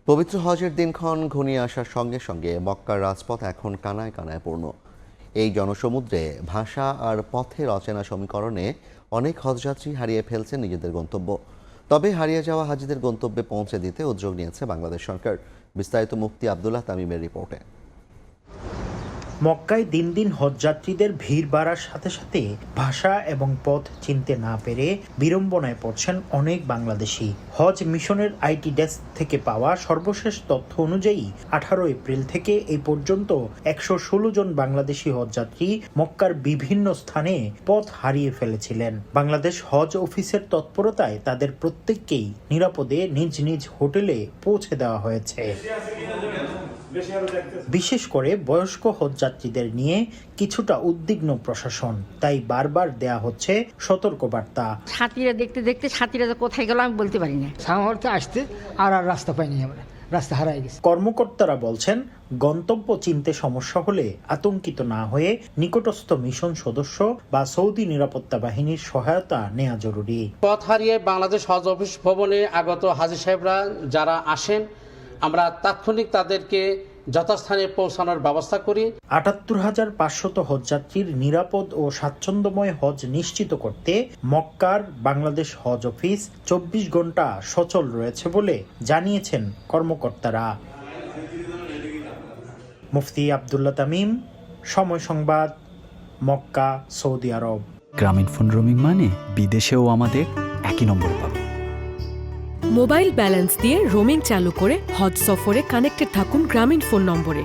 পবিত্র হজের দিনক্ষণ ঘনিয়ে আসার সঙ্গে সঙ্গে মক্কার রাজপথ এখন কানায় কানায় পূর্ণ। এই জনসমুদ্রে ভাষা আর পথের অচেনা সমীকরণে অনেক হজযাত্রী হারিয়ে ফেলছেন নিজেদের গন্তব্য। তবে হারিয়ে যাওয়া হাজিদের গন্তব্যে পৌঁছে দিতে উদ্যোগ নিয়েছে বাংলাদেশ সরকার। বিস্তারিত মুফতি আব্দুল্লাহ তামিমের রিপোর্টে। মক্কায় দিন দিন হজযাত্রীদের ভিড় বাড়ার সাথে সাথে ভাষা এবং পথ চিনতে না পেরে বিড়ম্বনায় পড়ছেন অনেক বাংলাদেশি। হজ মিশনের আইটি ডেস্ক থেকে পাওয়া সর্বশেষ তথ্য অনুযায়ী 18 এপ্রিল থেকে এই পর্যন্ত 116 জন বাংলাদেশি হজযাত্রী মক্কার বিভিন্ন স্থানে পথ হারিয়ে ফেলেছিলেন। বাংলাদেশ হজ অফিসের তৎপরতায় তাদের প্রত্যেককেই নিরাপদে নিজ নিজ হোটেলে পৌঁছে দেওয়া হয়েছে। বিশেষ করে বয়স্ক হজযাত্রীদের নিয়ে কিছুটা উদ্বিগ্ন প্রশাসন, তাই বারবার দেয়া হচ্ছে সতর্কবার্তা। সাথীরা দেখতে দেখতে সাথীরা কোথায় গেল আমি বলতে পারি না। সামর্থ্যে আসতে আর রাস্তা পাইনি, আমরা রাস্তা হারাই গেছি। কর্মকর্তারা বলছেন, গন্তব্য চিনতে সমস্যা হলে আতঙ্কিত না হয়ে নিকটস্থ মিশন সদস্য বা সৌদি নিরাপত্তা বাহিনীর সহায়তা নেওয়া জরুরি। পথ হারিয়ে বাংলাদেশ হজ অফিস ভবনে আগত হাজী সাহেবরা যারা আসেন, আমরা তাৎক্ষণিক তাদেরকে যথাস্থানে পৌঁছানোর ব্যবস্থা করি। ৭৮,৫০০ হজযাত্রীর নিরাপদ ও স্বাচ্ছন্দ্যময় হজ নিশ্চিত করতে মক্কার বাংলাদেশ হজ অফিস ২৪ ঘন্টা সচল রয়েছে বলে জানিয়েছেন কর্মকর্তারা। মুফতি আব্দুল্লাহ তামিম, সময় সংবাদ, মক্কা, সৌদি আরব। গ্রামীণফোন রোমিং মানে বিদেশেও আমাদের একই নম্বর পাবে। মোবাইল ব্যালেন্স দিয়ে রোমিং চালু করে হজ সফরে কানেক্টেড থাকুন গ্রামীণফোন নম্বরে।